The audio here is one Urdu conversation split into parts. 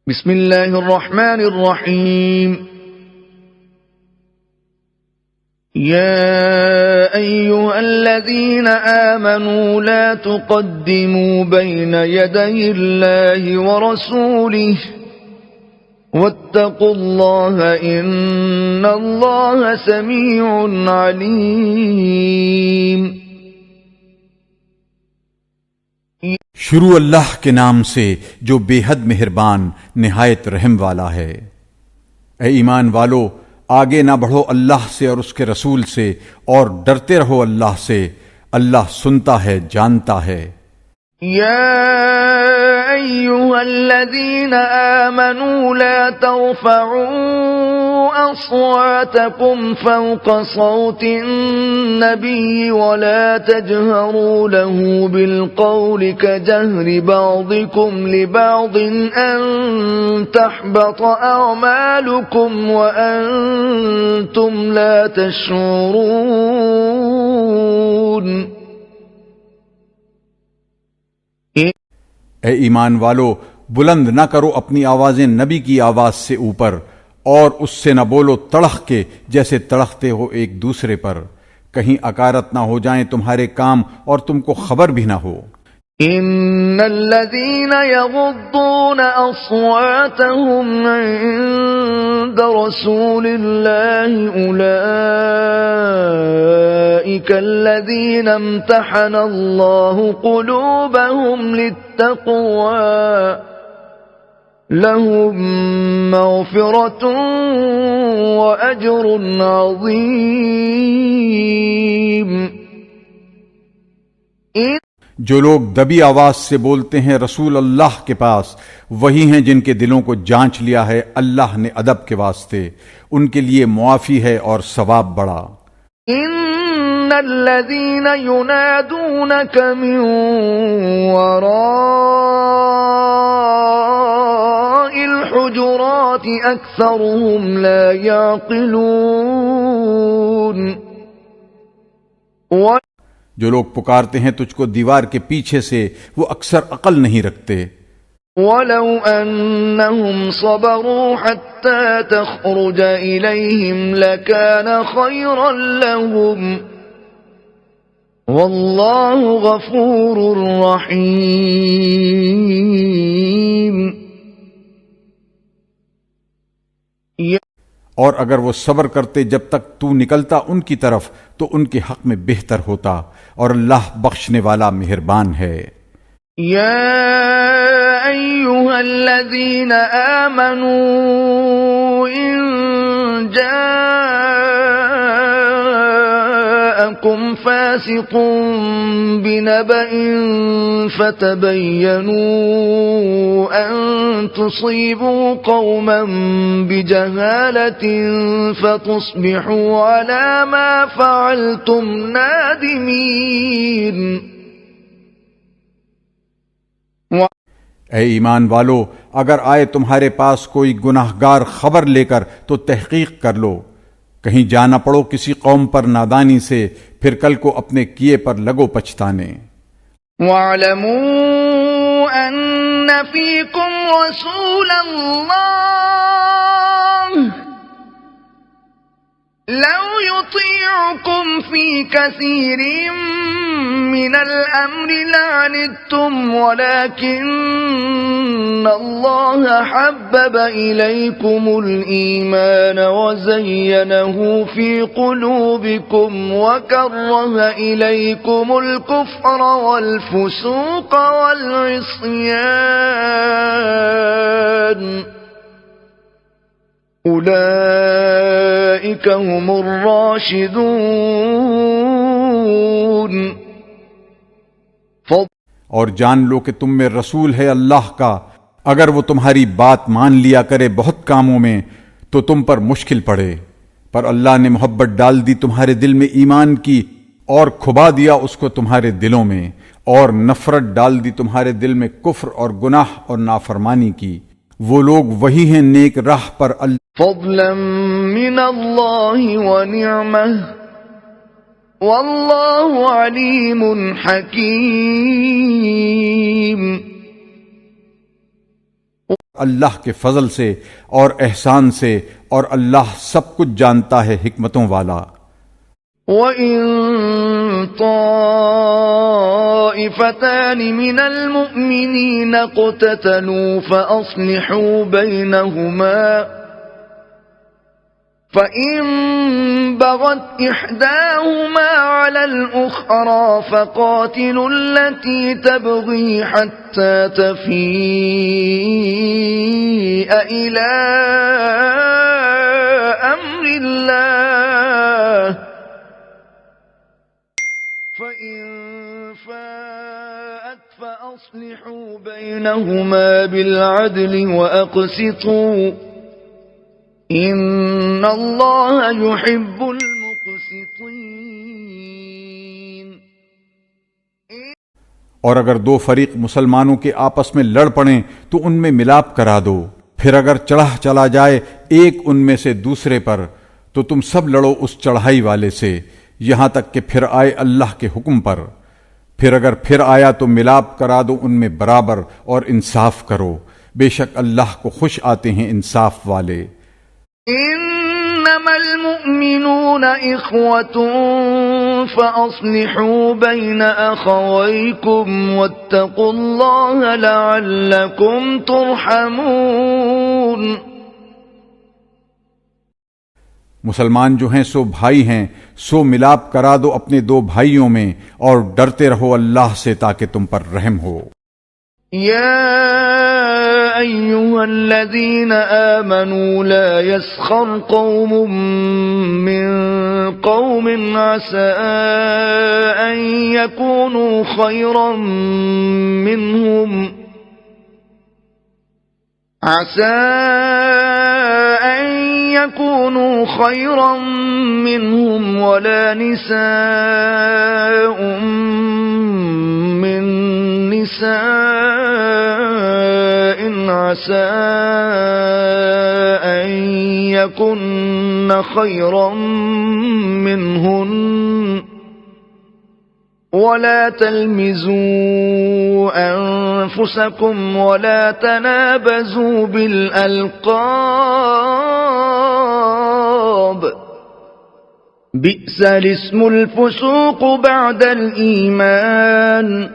بسم اللہ الرحمن الرحیم يا أيها الذين آمنوا لا تقدموا بين يدي الله ورسوله واتقوا الله إن الله سميع عليم. شروع اللہ کے نام سے جو بے حد مہربان نہایت رحم والا ہے. اے ایمان والو، آگے نہ بڑھو اللہ سے اور اس کے رسول سے، اور ڈرتے رہو اللہ سے، اللہ سنتا ہے، جانتا ہے. يا أيها الذين آمنوا لا ترفعوا أصواتكم فوق صوت النبي ولا تجهروا له بالقول كجهر بعضكم لبعض أن تحبط أعمالكم وأنتم لا تشعرون. اے ایمان والو، بلند نہ کرو اپنی آوازیں نبی کی آواز سے اوپر، اور اس سے نہ بولو تڑخ کے جیسے تڑختے ہو ایک دوسرے پر، کہیں اکارت نہ ہو جائیں تمہارے کام اور تم کو خبر بھی نہ ہو. ان الذين يغضون اصواتهم عند رسول الله اولئك الذين امتحن الله قلوبهم للتقوى لهم مغفرة واجر عظيم. جو لوگ دبی آواز سے بولتے ہیں رسول اللہ کے پاس، وہی ہیں جن کے دلوں کو جانچ لیا ہے اللہ نے ادب کے واسطے، ان کے لیے معافی ہے اور ثواب بڑا. ان الذين ينادونك من وراء الحجرات اكثرهم لا يعقلون. جو لوگ پکارتے ہیں تجھ کو دیوار کے پیچھے سے، وہ اکثر عقل نہیں رکھتے. وَلَوْ أَنَّهُمْ صَبَرُوا حَتَّى تَخْرُجَ إِلَيْهِمْ لَكَانَ خَيْرًا لَهُمْ وَاللَّهُ غَفُورٌ رَحِيمٌ. اور اگر وہ صبر کرتے جب تک تو نکلتا ان کی طرف تو ان کے حق میں بہتر ہوتا، اور اللہ بخشنے والا مہربان ہے. یا ایھا الذین آمنوا ان جاءکم فاسق بنبأ فتبینوا ان تصیبوا قوما بجہالة فتصبحوا على ما فعلتم نادمین. اے ایمان والو، اگر آئے تمہارے پاس کوئی گناہگار خبر لے کر تو تحقیق کر لو، کہیں جانا پڑو کسی قوم پر نادانی سے، پھر کل کو اپنے کیے پر لگو پچھتانے. وَاعْلَمُوا أَنَّ فِيكُمْ رَسُولَ اللَّهِ لَوْ يُطِيعُكُمْ فِي كَثِيرٍ مِّنَ الْأَمْرِ لَعَنِتُّمْ وَلَكِنَّ اللَّهَ حَبَّبَ إِلَيْكُمُ الْإِيمَانَ وَزَيَّنَهُ فِي قُلُوبِكُمْ وَكَرَّهَ إِلَيْكُمُ الْكُفْرَ وَالْفُسُوقَ وَالْعِصْيَانَ اولئک هم الراشدون. اور جان لو کہ تم میں رسول ہے اللہ کا، اگر وہ تمہاری بات مان لیا کرے بہت کاموں میں تو تم پر مشکل پڑے، پر اللہ نے محبت ڈال دی تمہارے دل میں ایمان کی، اور کھبا دیا اس کو تمہارے دلوں میں، اور نفرت ڈال دی تمہارے دل میں کفر اور گناہ اور نافرمانی کی. وہ لوگ وہی ہیں نیک راہ پر. فضلا من اللہ ونعمہ واللہ علیم حکیم. اللہ کے فضل سے اور احسان سے، اور اللہ سب کچھ جانتا ہے، حکمتوں والا۔ وَإِن طَائِفَتَانِ مِنَ الْمُؤْمِنِينَ اقْتَتَلُوا فَأَصْلِحُوا بَيْنَهُمَا فَإِن بَغَتْ إِحْدَاهُمَا عَلَى الْأُخْرَى فَقَاتِلُوا الَّتِي تَبْغِي حَتَّى تَفِيءَ إِلَى أَمْرِ اللَّهِ فَإِن فَاءَتْ فَأَصْلِحُوا بَيْنَهُمَا بِالْعَدْلِ وَأَقْسِطُوا إِنَّ اللَّهَ يُحِبُّ الْمُقْسِطِينَ۔ اور اگر دو فریق مسلمانوں کے آپس میں لڑ پڑیں تو ان میں ملاپ کرا دو، پھر اگر چڑھا چلا جائے ایک ان میں سے دوسرے پر تو تم سب لڑو اس چڑھائی والے سے، یہاں تک کہ پھر آئے اللہ کے حکم پر۔ پھر اگر پھر آیا تو ملاپ کرا دو ان میں برابر، اور انصاف کرو، بے شک اللہ کو خوش آتے ہیں انصاف والے۔ انما المؤمنون اخوة فاصلحوا بين اخويكم واتقوا الله لعلكم ترحمون۔ مسلمان جو ہیں سو بھائی ہیں، سو ملاپ کرا دو اپنے دو بھائیوں میں، اور ڈرتے رہو اللہ سے تاکہ تم پر رحم ہو۔ يا أيها الذين آمنوا لا يسخر قوم من قوم عسى أن يكونوا خيرا منهم ولا نساء من نساء عسى أن يكن خيرا منهن ولا تلمزوا أنفسكم ولا تنابزوا بالألقاب بئس الاسم الفسوق بعد الإيمان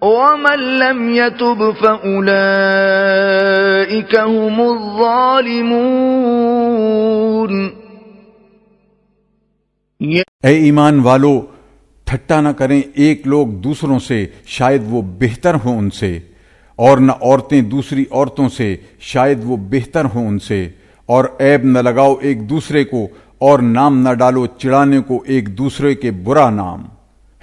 ومن لم يتب فأولئك هم الظالمون۔ اے ایمان والو، ٹھٹا نہ کریں ایک لوگ دوسروں سے، شاید وہ بہتر ہوں ان سے، اور نہ عورتیں دوسری عورتوں سے، شاید وہ بہتر ہوں ان سے، اور عیب نہ لگاؤ ایک دوسرے کو، اور نام نہ ڈالو چڑھانے کو ایک دوسرے کے برا نام،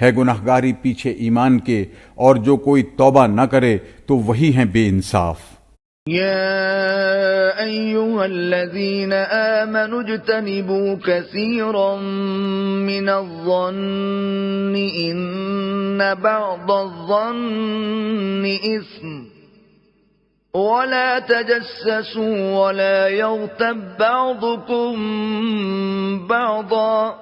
ہے گناہگاری پیچھے ایمان کے، اور جو کوئی توبہ نہ کرے تو وہی ہیں بے انصاف۔ يا أيها الذين آمنوا اجتنبوا كثيرا من الظن إن بعض الظن إثم ولا تجسسوا ولا يغتب بعضكم بعضا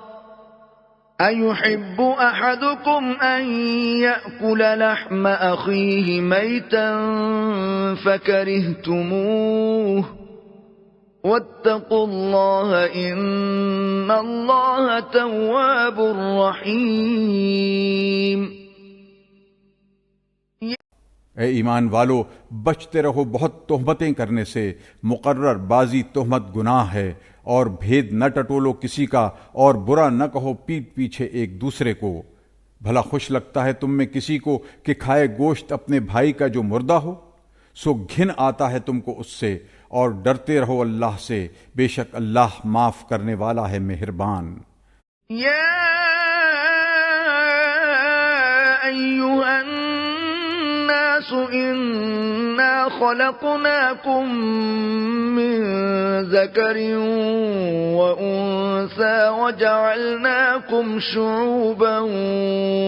أيحب أحدكم أن يأكل لحم أخيه ميتا فكرهتموه واتقوا الله إن الله تواب رحيم۔ اے ایمان والو، بچتے رہو بہت تہمتیں کرنے سے، مقرر بازی تہمت گناہ ہے، اور بھید نہ ٹٹولو کسی کا، اور برا نہ کہو پیٹ پیچھے ایک دوسرے کو۔ بھلا خوش لگتا ہے تم میں کسی کو کہ کھائے گوشت اپنے بھائی کا جو مردہ ہو؟ سو گھن آتا ہے تم کو اس سے، اور ڈرتے رہو اللہ سے، بے شک اللہ معاف کرنے والا ہے مہربان۔ یا ایھا الناس انا خلقناکم من ذکر وانثى وجعلناکم شعوبا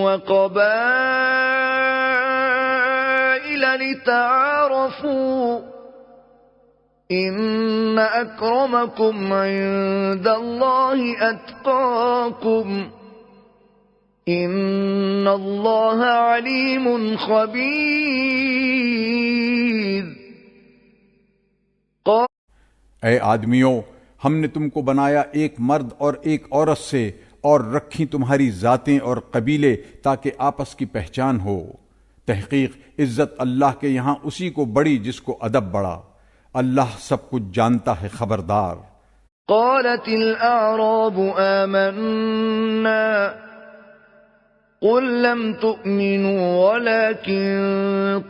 وقبائل لتعارفوا ان اکرمکم عند اللہ اتقاکم ان اللہ علیم خبیر۔ اے آدمیوں، ہم نے تم کو بنایا ایک مرد اور ایک عورت سے، اور رکھی تمہاری ذاتیں اور قبیلے تاکہ آپس کی پہچان ہو۔ تحقیق عزت اللہ کے یہاں اسی کو بڑی جس کو ادب بڑا۔ اللہ سب کچھ جانتا ہے، خبردار۔ قالت الأعراب آمنا قل لم تؤمنوا ولكن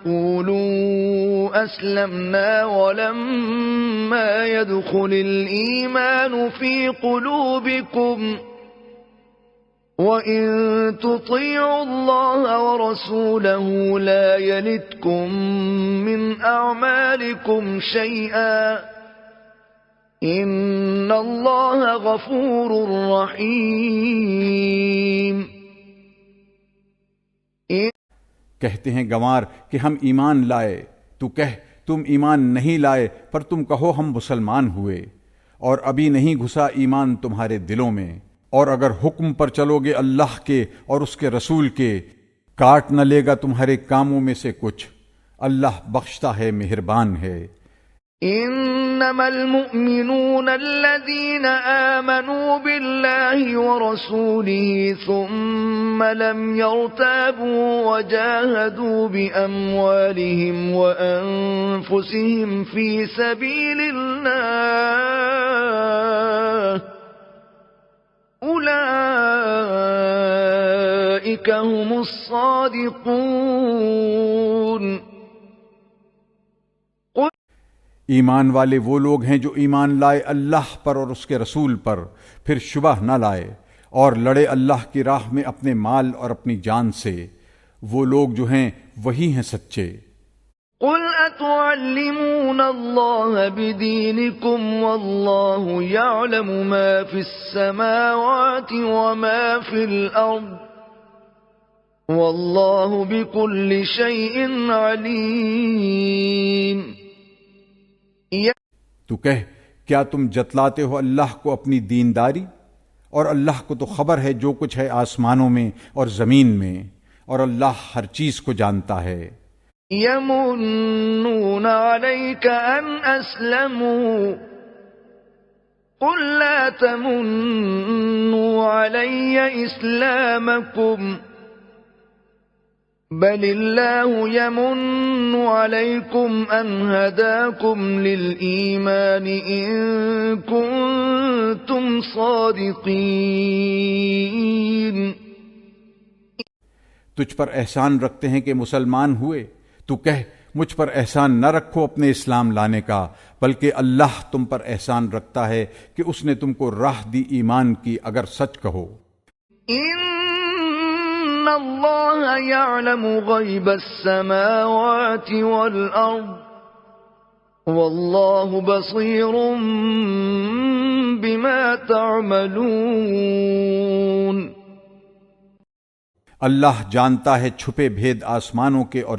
قولوا أسلمنا ولما يدخل الإيمان في قلوبكم وَإِن تُطِيعُوا اللَّهَ وَرَسُولَهُ لَا يَلِتْكُم مِّنْ أَعْمَالِكُمْ شَيْئًا إِنَّ اللَّهَ غَفُورٌ رَّحِيمٌ۔ کہتے ہیں گنوار کہ ہم ایمان لائے، تو کہہ تم ایمان نہیں لائے، پر تم کہو ہم مسلمان ہوئے، اور ابھی نہیں گھسا ایمان تمہارے دلوں میں، اور اگر حکم پر چلو گے اللہ کے اور اس کے رسول کے، کاٹ نہ لے گا تمہارے کاموں میں سے کچھ، اللہ بخشتا ہے، مہربان ہے۔ انما المؤمنون الذين آمنوا بالله ورسوله ثم لم يرتابوا وجاهدوا بأموالهم وأنفسهم في سبيل الله أولئك هم الصادقون۔ ایمان والے وہ لوگ ہیں جو ایمان لائے اللہ پر اور اس کے رسول پر، پھر شبہ نہ لائے، اور لڑے اللہ کی راہ میں اپنے مال اور اپنی جان سے، وہ لوگ جو ہیں وہی ہیں سچے۔ قل اتعلمون اللہ بدینکم واللہ یعلم ما فی السماوات وما فی الارض واللہ بکل شیء علیم۔ تو کہہ کیا تم جتلاتے ہو اللہ کو اپنی دینداری، اور اللہ کو تو خبر ہے جو کچھ ہے آسمانوں میں اور زمین میں، اور اللہ ہر چیز کو جانتا ہے۔ یمنون علیک ان اسلموا قل لا تمنوا علی اسلامکم بل اللہ یمن علیکم ان ہداکم للایمان ان کنتم صادقین۔ تجھ پر احسان رکھتے ہیں کہ مسلمان ہوئے، تو کہہ مجھ پر احسان نہ رکھو اپنے اسلام لانے کا، بلکہ اللہ تم پر احسان رکھتا ہے کہ اس نے تم کو راہ دی ایمان کی اگر سچ کہو۔ ان اللہ یعلم غیب السماوات والارض واللہ بصیر بما تعملون۔ اللہ جانتا ہے چھپے بھید آسمانوں کے اور